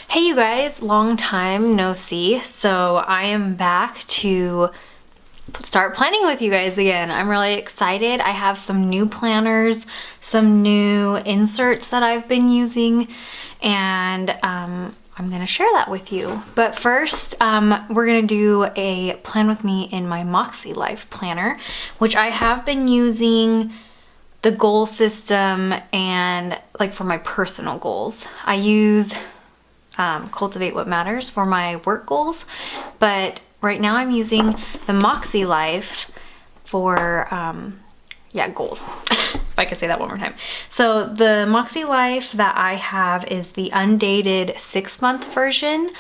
Hey you guys, long time no see. So I am back to start planning with you guys again. I'm really excited. I have some new planners, some new inserts that I've been using, and I'm gonna share that with you. But first, we're gonna do a plan with me in my MAKSELIFE planner, which I have been using the goal system and like for my personal goals. I use Cultivate What Matters for my work goals, but right now I'm using the MAKSELIFE for goals. If I could say that one more time. So the MAKSELIFE that I have is the undated 6-month version.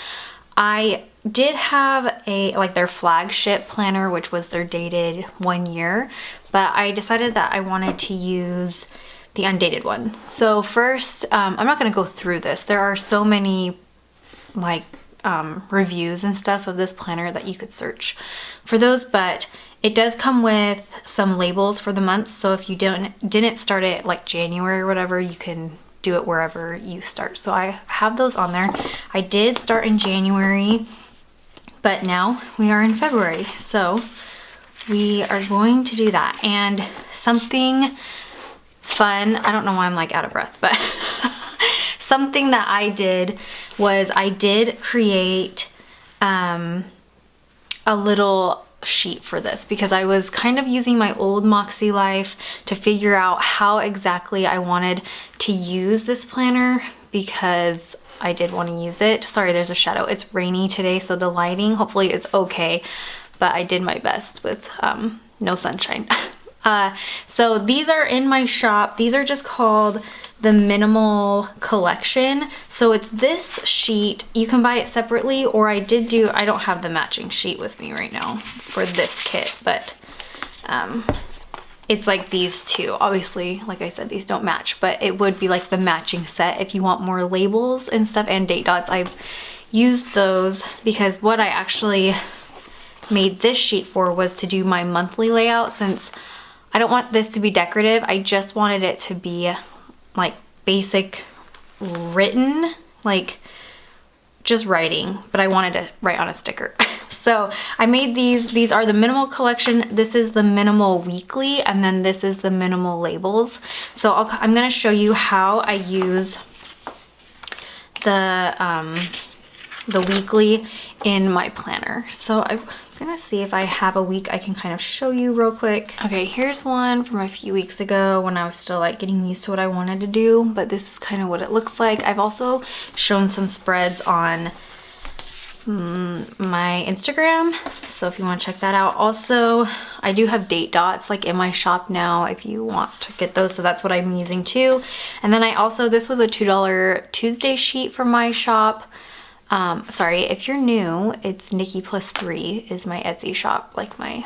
I did have their flagship planner, which was their dated 1 year, but I decided that I wanted to use the undated one. So first, I'm not going to go through this. There are so many reviews and stuff of this planner that you could search for those, but it does come with some labels for the months. So if you didn't start it like January or whatever, you can do it wherever you start. So I have those on there. I did start in January, but now we are in February. So we are going to do that. And something fun, I don't know why I'm like out of breath, but something that I did was I did create a little sheet for this because I was kind of using my old MAKSELIFE to figure out how exactly I wanted to use this planner because I did want to use it. Sorry, there's a shadow. It's rainy today, so the lighting hopefully is okay, but I did my best with no sunshine. So these are in my shop. These are just called the Minimal Collection. So it's this sheet. You can buy it separately, or I don't have the matching sheet with me right now for this kit, but it's like these two. Obviously, like I said, these don't match, but it would be like the matching set if you want more labels and stuff and date dots. I've used those because what I actually made this sheet for was to do my monthly layout. Since I don't want this to be decorative, I just wanted it to be like basic written, like just writing, but I wanted to write on a sticker. So I made these are the Minimal Collection. This is the Minimal Weekly, and then this is the Minimal Labels. So I'm gonna show you how I use the weekly in my planner. So I'm gonna see if I have a week I can kind of show you real quick. Okay, here's one from a few weeks ago when I was still like getting used to what I wanted to do, but this is kind of what it looks like. I've also shown some spreads on my Instagram, so if you want to check that out. Also, I do have date dots like in my shop now if you want to get those, so that's what I'm using too. And then this was a $2 Tuesday sheet from my shop. Sorry, if you're new, it's Nikki +3 is my Etsy shop, like my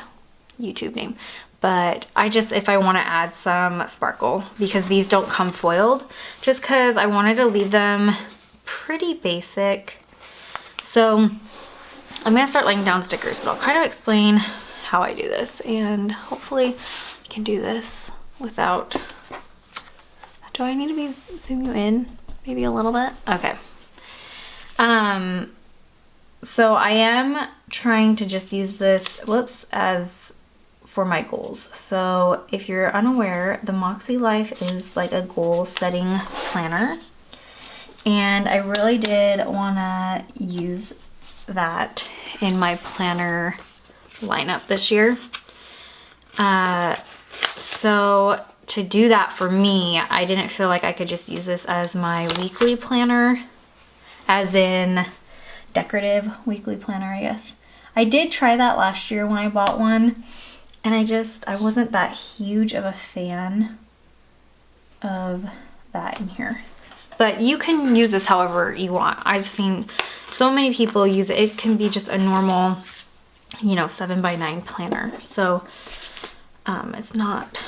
YouTube name. But if I want to add some sparkle, because these don't come foiled, just because I wanted to leave them pretty basic. So I'm going to start laying down stickers, but I'll kind of explain how I do this, and hopefully I can do this without, do I need to be zoom you in maybe a little bit? Okay. So I am trying to just use this, as for my goals. So if you're unaware, the MAKSELIFE is like a goal setting planner. And I really did want to use that in my planner lineup this year. So to do that for me, I didn't feel like I could just use this as my weekly planner, as in decorative weekly planner, I guess. I did try that last year when I bought one, and I wasn't that huge of a fan of that in here. But you can use this however you want. I've seen so many people use it. It can be just a normal, 7x9 planner. So it's not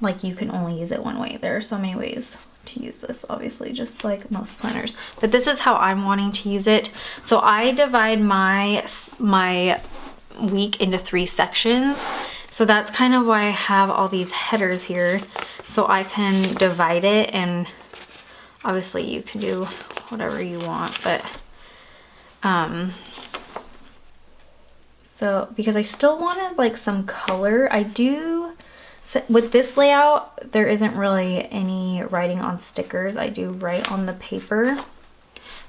like you can only use it one way. There are so many ways to use this, obviously, just like most planners, but this is how I'm wanting to use it. So I divide my week into 3 sections. So that's kind of why I have all these headers here, so I can divide it, and obviously you can do whatever you want, but so because I still wanted like some color, I do, with this layout, there isn't really any writing on stickers. I do write on the paper.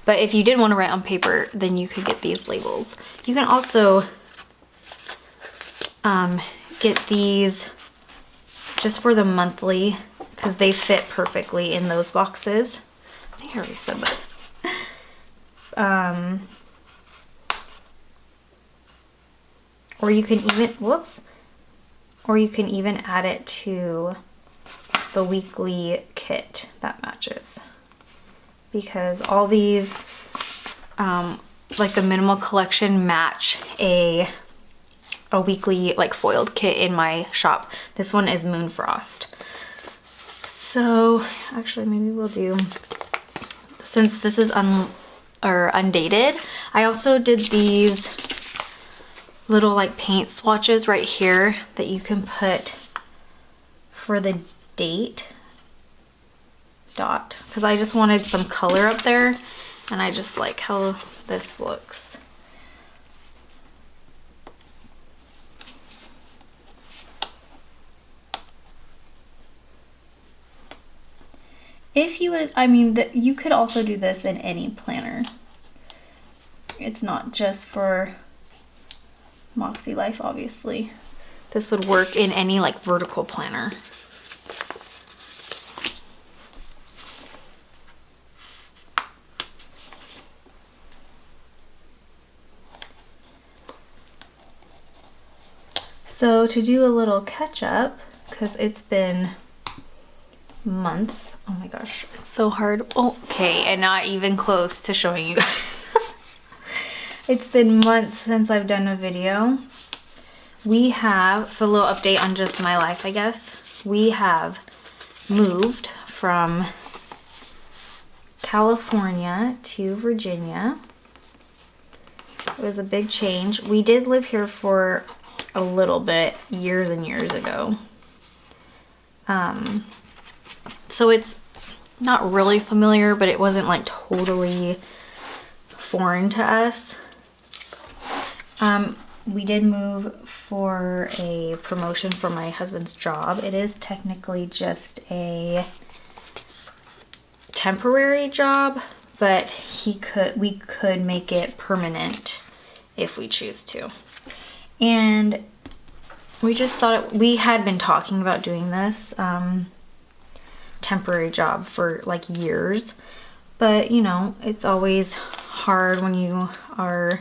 But if you did want to write on paper, then you could get these labels. You can also get these just for the monthly because they fit perfectly in those boxes. I think I already said that. Or you can even, whoops, or you can even add it to the weekly kit that matches. Because all these, like the minimal collection, match a weekly like foiled kit in my shop. This one is Moonfrost. So actually maybe we'll do, since this is undated, I also did these little like paint swatches right here that you can put for the date dot, because I just wanted some color up there and I just like how this looks. If you would, I mean, you could also do this in any planner. It's not just for MAKSELIFE, obviously. This would work in any like vertical planner. So to do a little catch up, because it's been months. Oh my gosh, it's so hard. Okay, and not even close to showing you guys. It's been months since I've done a video. We have, so a little update on just my life, I guess. We have moved from California to Virginia. It was a big change. We did live here for a little bit, years and years ago. So it's not really familiar, but it wasn't like totally foreign to us. We did move for a promotion for my husband's job. It is technically just a temporary job, but we could make it permanent if we choose to. And we just thought we had been talking about doing this temporary job for like years, but you know, it's always hard when you are,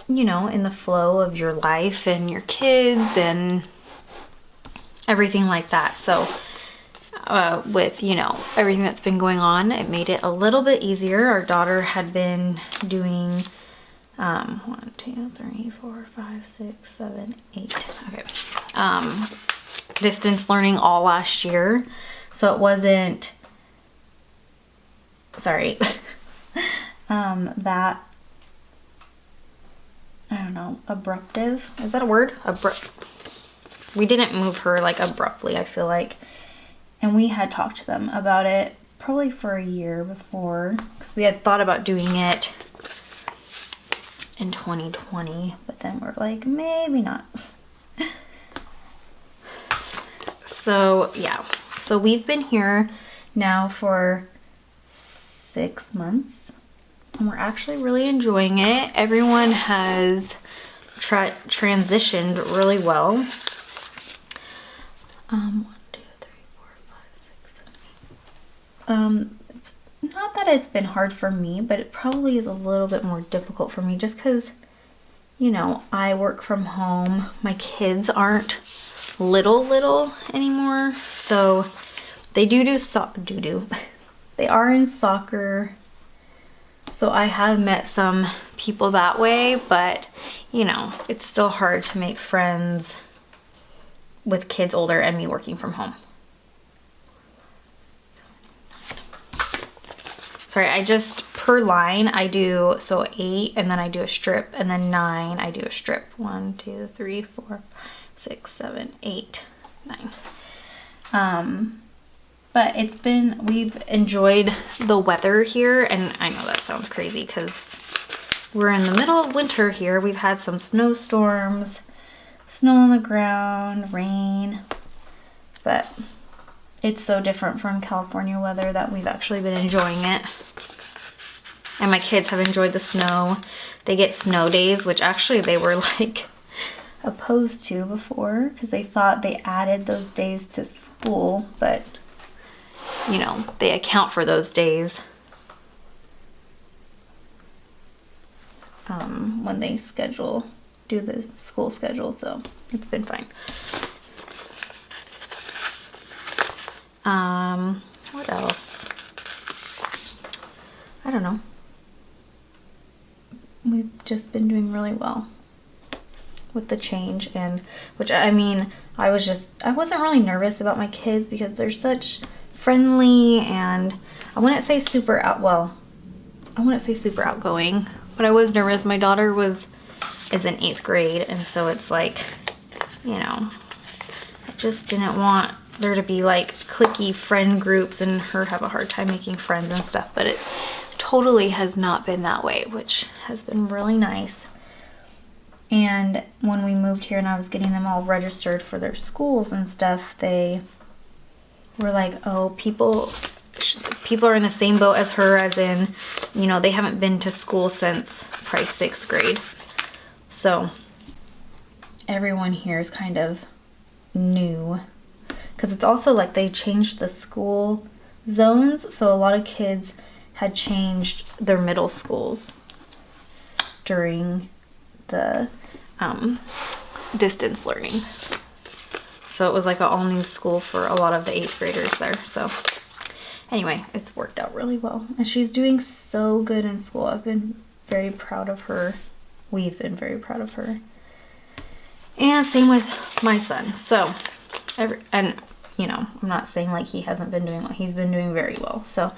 you know, in the flow of your life and your kids and everything like that. So with, you know, everything that's been going on, it made it a little bit easier. Our daughter had been doing 1, 2, 3, 4, 5, 6, 7, 8. Okay. Distance learning all last year. So it wasn't, sorry, that, I don't know, abruptive. Is that a word? We didn't move her like abruptly, I feel like. And we had talked to them about it probably for a year before, because we had thought about doing it in 2020, but then we're like, maybe not. So yeah, so we've been here now for 6 months and we're actually really enjoying it. Everyone has transitioned really well. 1, 2, 3, 4, 5, 6, 7, 8. It's not that it's been hard for me, but it probably is a little bit more difficult for me just because, you know, I work from home. My kids aren't little anymore, so they they are in soccer, so I have met some people that way, but you know, it's still hard to make friends with kids older and me working from home. Sorry, I just, per line, I do, so 8, and then I do a strip, and then 9, I do a strip. 1, 2, 3, 4, 6, 7, 8, 9. But we've enjoyed the weather here, and I know that sounds crazy because we're in the middle of winter here. We've had some snowstorms, snow on the ground, rain, but it's so different from California weather that we've actually been enjoying it. And my kids have enjoyed the snow. They get snow days, which actually they were like opposed to before because they thought they added those days to school, but you know, they account for those days when they do the school schedule, so it's been fine. What else? I don't know. We've just been doing really well with the change, and which I mean, I wasn't really nervous about my kids because they're such friendly, and I wouldn't say super outgoing, but I was nervous. My daughter is in 8th grade, and so it's like, you know, I just didn't want there to be like cliquey friend groups and her have a hard time making friends and stuff, but it totally has not been that way, which has been really nice. And when we moved here and I was getting them all registered for their schools and stuff, they were like, oh, people are in the same boat as her, as in, you know, they haven't been to school since probably 6th grade. So everyone here is kind of new because it's also like they changed the school zones, so a lot of kids had changed their middle schools during the distance learning. So it was like an all new school for a lot of the 8th graders there. So anyway, it's worked out really well. And she's doing so good in school. I've been very proud of her. We've been very proud of her. And same with my son. So, and you know, I'm not saying like he hasn't been doing well. He's been doing very well. So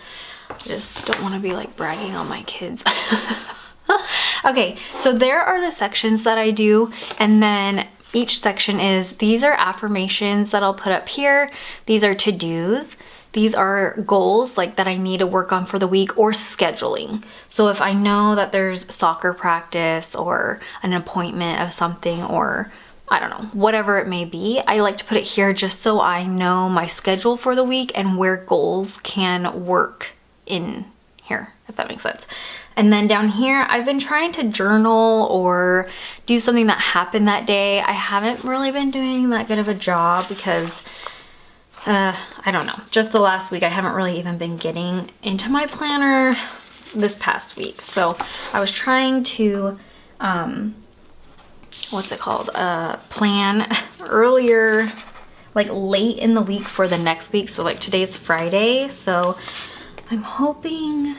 I just don't want to be like bragging on my kids. Okay, so there are the sections that I do, and then each section these are affirmations that I'll put up here. These are to-dos. These are goals like that I need to work on for the week, or scheduling. So if I know that there's soccer practice or an appointment of something, or I don't know, whatever it may be, I like to put it here just so I know my schedule for the week and where goals can work in here, if that makes sense. And then down here, I've been trying to journal or do something that happened that day. I haven't really been doing that good of a job because, I don't know, just the last week I haven't really even been getting into my planner this past week. So I was trying to, plan earlier, like late in the week for the next week. So like today's Friday. So I'm hoping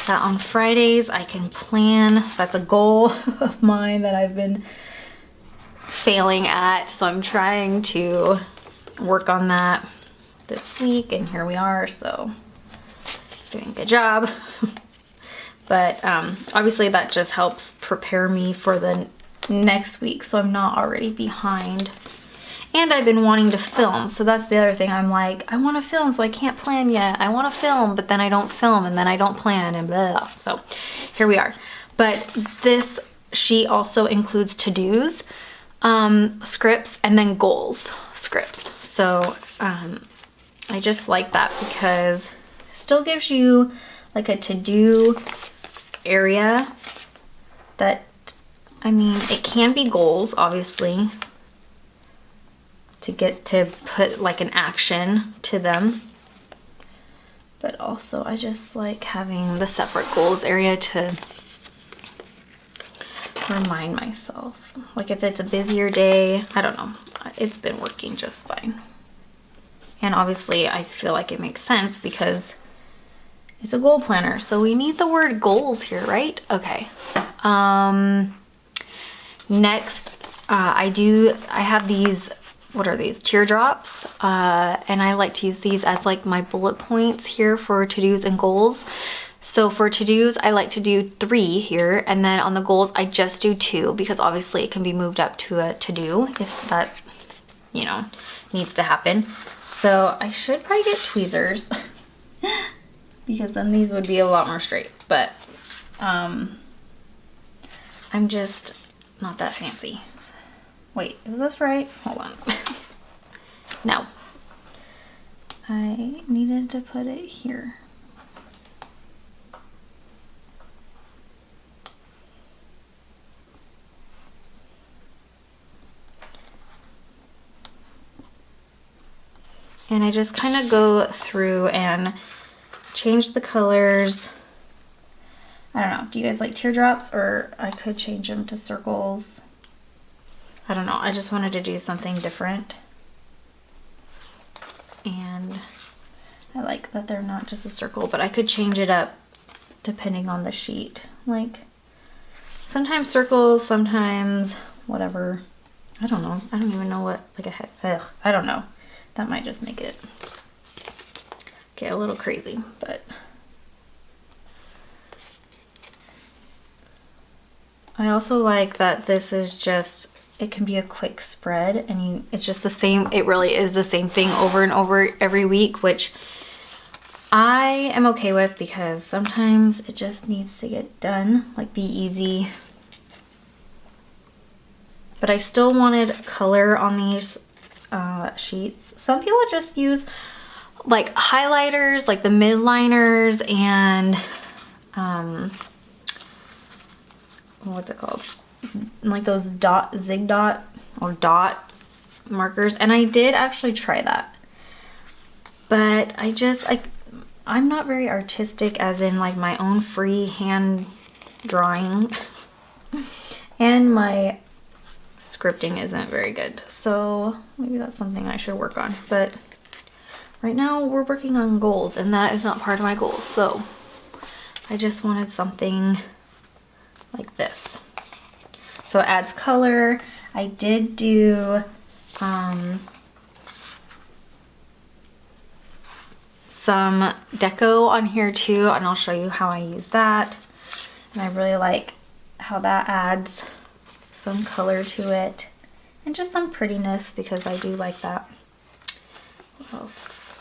that on Fridays I can plan. That's a goal of mine that I've been failing at. So I'm trying to work on that this week, and here we are. So doing a good job. But obviously that just helps prepare me for the next week, so I'm not already behind. And I've been wanting to film, so that's the other thing. I'm like, I want to film, so I can't plan yet. I want to film, but then I don't film, and then I don't plan, and blah. So here we are. But this sheet also includes to-dos, scripts, and then goals scripts. So I just like that because it still gives you like a to-do area that, I mean, it can be goals, obviously, to get to put like an action to them. But also I just like having the separate goals area to remind myself. Like if it's a busier day, I don't know, it's been working just fine. And obviously I feel like it makes sense because it's a goal planner. So we need the word goals here, right? Okay. Next, I have these, what are these? Teardrops. And I like to use these as like my bullet points here for to-dos and goals. So for to-dos, I like to do 3 here. And then on the goals, I just do 2 because obviously it can be moved up to a to-do if that, you know, needs to happen. So I should probably get tweezers because then these would be a lot more straight, but I'm just not that fancy. Wait, is this right? Hold on. No. I needed to put it here. And I just kind of go through and change the colors. I don't know, do you guys like teardrops, or I could change them to circles? I don't know, I just wanted to do something different. And I like that they're not just a circle, but I could change it up depending on the sheet. Like sometimes circles, sometimes whatever. I don't know, I don't even know what, like a head, I don't know. That might just make it get a little crazy, but I also like that this is just, it can be a quick spread, and it's just the same, it really is the same thing over and over every week, which I am okay with because sometimes it just needs to get done, like be easy. But I still wanted color on these sheets. Some people just use like highlighters, like the midliners, and what's it called, like those zig dot or dot markers, and I did actually try that, but I'm not very artistic, as in like my own free hand drawing and my scripting isn't very good, so maybe that's something I should work on. But right now we're working on goals, and that is not part of my goals, so I just wanted something like this. So it adds color. I did do some deco on here too, and I'll show you how I use that. And I really like how that adds some color to it and just some prettiness, because I do like that. What else?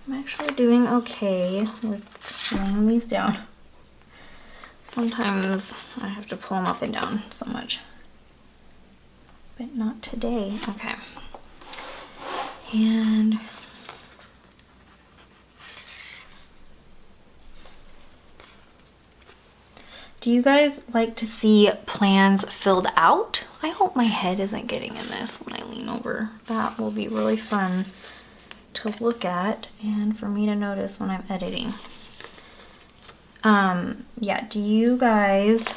I'm actually doing okay with laying these down. Sometimes I have to pull them up and down so much, but not today. Okay. And do you guys like to see plans filled out? I hope my head isn't getting in this when I lean over. That will be really fun to look at and for me to notice when I'm editing. Yeah, do you guys,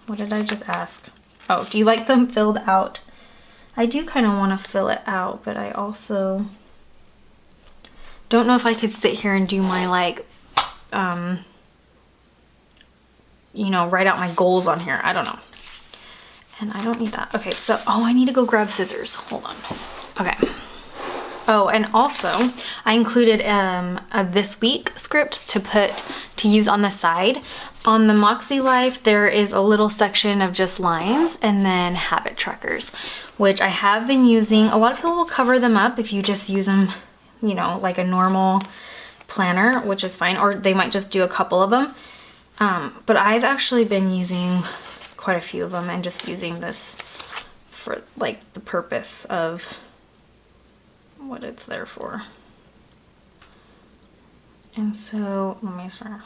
what did I just ask? Oh, do you like them filled out? I do kind of want to fill it out, but I also don't know if I could sit here and do my like, you know, write out my goals on here. I don't know. And I don't need that. Okay, so, oh, I need to go grab scissors. Hold on. Okay. Oh, and also I included a this week script to use on the side. On the MAKSELIFE, there is a little section of just lines and then habit trackers, which I have been using. A lot of people will cover them up if you just use them, you know, like a normal planner, which is fine, or they might just do a couple of them. But I've actually been using quite a few of them and just using this for like the purpose of what it's there for. And so let me start.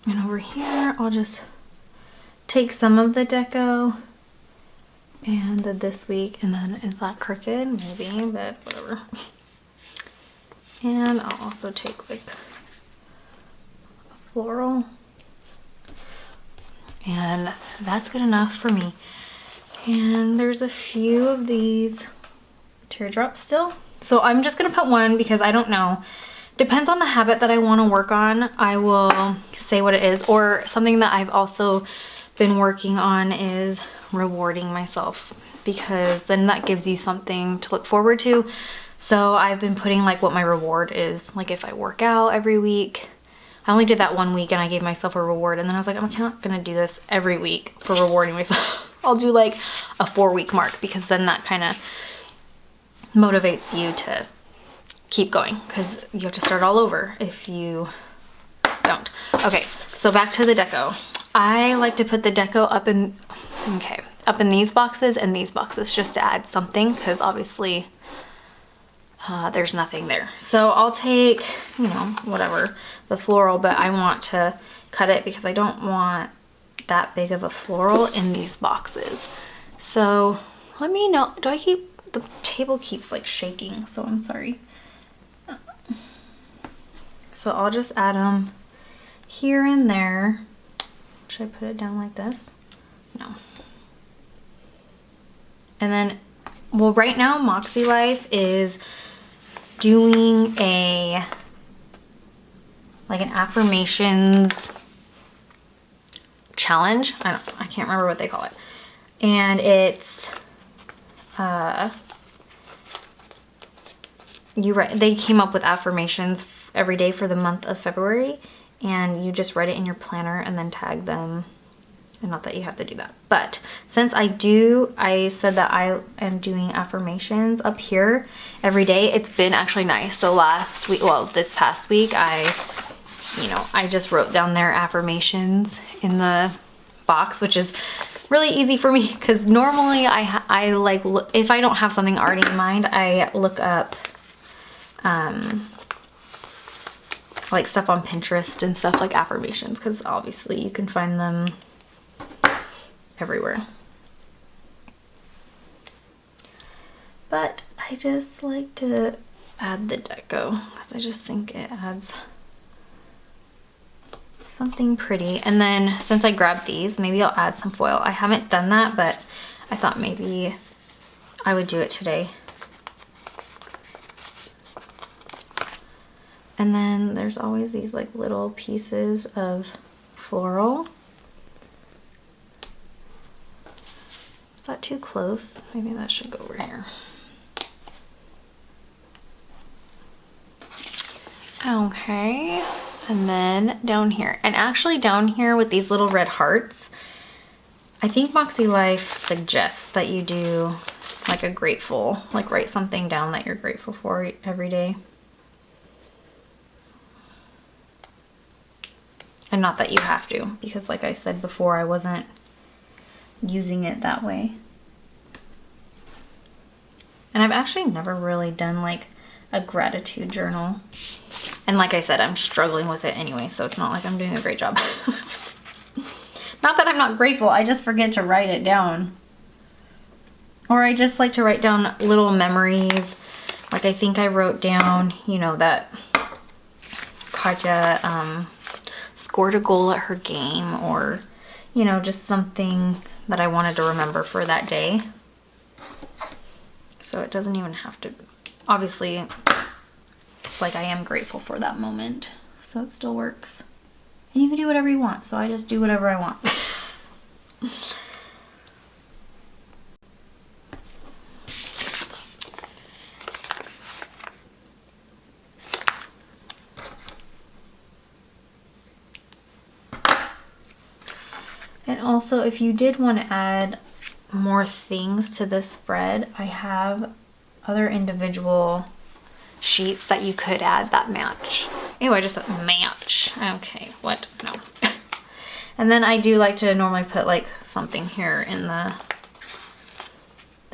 And over here I'll just take some of the deco and the this week, and then is that crooked? Maybe, but whatever. And I'll also take like a floral, and that's good enough for me. And there's a few of these teardrops still. So I'm just gonna put one because I don't know. Depends on the habit that I wanna work on. I will say what it is. Or something that I've also been working on is rewarding myself, because then that gives you something to look forward to. So I've been putting like what my reward is. Like if I work out every week, I only did that 1 week and I gave myself a reward. And then I was like, I'm not gonna do this every week for rewarding myself. I'll do like a 4-week mark, because then that kind of motivates you to keep going, because you have to start all over if you don't. Okay, so back to the deco. I like to put the deco up in these boxes and these boxes, just to add something, because obviously there's nothing there. So I'll take, you know, whatever, the floral, but I want to cut it because I don't want that big of a floral in these boxes. So let me know, the table keeps like shaking, so I'm sorry. So I'll just add them here and there. Should I put it down like this? No. And then, well, right now MAKSELIFE is doing an affirmations challenge. I can't remember what they call it. And it's they came up with affirmations every day for the month of February, and you just write it in your planner and then tag them. And not that you have to do that, but since I said that I am doing affirmations up here every day, it's been actually nice. So last week, well, this past week, I just wrote down their affirmations in the box, which is really easy for me, because normally I like, if I don't have something already in mind, I look up like stuff on Pinterest and stuff like affirmations, because obviously you can find them everywhere. But I just like to add the deco because I just think it adds something pretty. And then since I grabbed these, maybe I'll add some foil. I haven't done that, but I thought maybe I would do it today. And then there's always these like little pieces of floral. Is that too close? Maybe that should go over here. Okay, and then down here. And actually down here with these little red hearts, I think MAKSELIFE suggests that you do like a grateful, like write something down that you're grateful for every day. And not that you have to, because like I said before, I wasn't using it that way. And I've actually never really done like a gratitude journal. And like I said, I'm struggling with it anyway, so it's not like I'm doing a great job. Not that I'm not grateful, I just forget to write it down. Or I just like to write down little memories. Like I think I wrote down, you know, that Katja scored a goal at her game, or, you know, just something that I wanted to remember for that day. So it doesn't even have to, obviously, it's like I am grateful for that moment, so it still works. And you can do whatever you want, so I just do whatever I want. And also, if you did want to add more things to this spread, I have other individual sheets that you could add that match. Ew, I just said match. Okay, what? No. And then I do like to normally put like something here in the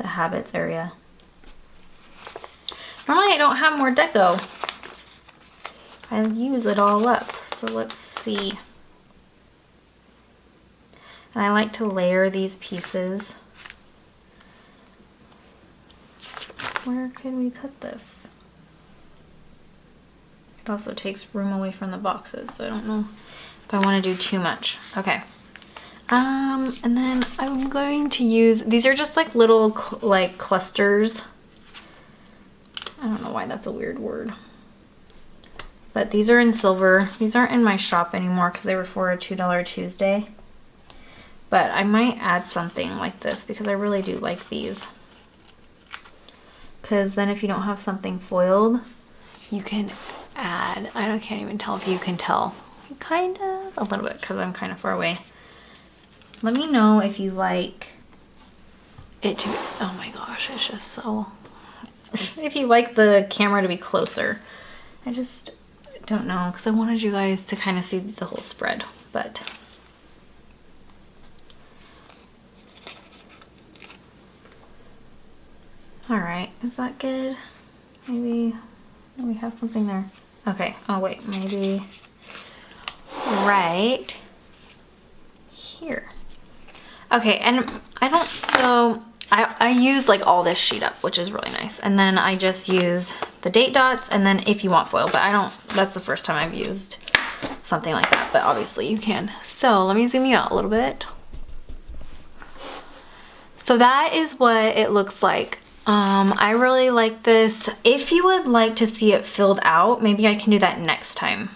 habits area. Normally I don't have more deco. I use it all up. So let's see. And I like to layer these pieces. Where can we put this? It also takes room away from the boxes, so I don't know if I want to do too much. Okay. And then I'm going to use, these are just like little like clusters. I don't know why that's a weird word. But these are in silver. These aren't in my shop anymore because they were for a $2 Tuesday. But I might add something like this because I really do like these. because then if you don't have something foiled, you can add, can't even tell if you can tell, kind of, a little bit, because I'm kind of far away. Let me know if you like it to be, oh my gosh, it's just so, if you like the camera to be closer. I just don't know, because I wanted you guys to kind of see the whole spread, but. All right, is that good? Maybe we have something there. Okay, oh wait, maybe right here. Okay, and I use like all this sheet up, which is really nice. And then I just use the date dots, and then if you want foil, but that's the first time I've used something like that, but obviously you can. So let me zoom you out a little bit. So that is what it looks like. I really like this. If you would like to see it filled out, maybe I can do that next time.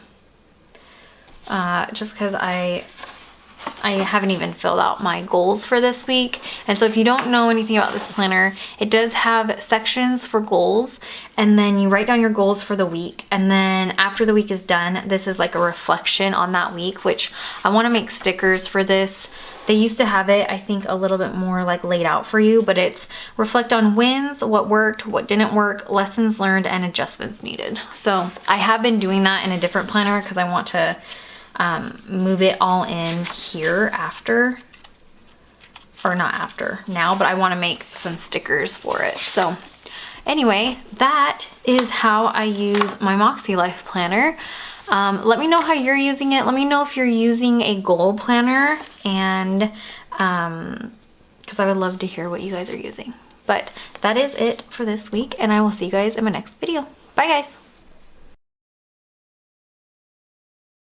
Just because I haven't even filled out my goals for this week. And so if you don't know anything about this planner, it does have sections for goals, and then you write down your goals for the week. And then after the week is done, this is like a reflection on that week, which I want to make stickers for this. They used to have it, I think, a little bit more like laid out for you, but it's reflect on wins, what worked, what didn't work, lessons learned, and adjustments needed. So I have been doing that in a different planner because I want to move it all in here after, or not after now, but I want to make some stickers for it. So anyway, that is how I use my Moxie Life planner. Let me know how you're using it. Let me know if you're using a goal planner, and because I would love to hear what you guys are using. But that is it for this week, and I will see you guys in my next video. Bye guys.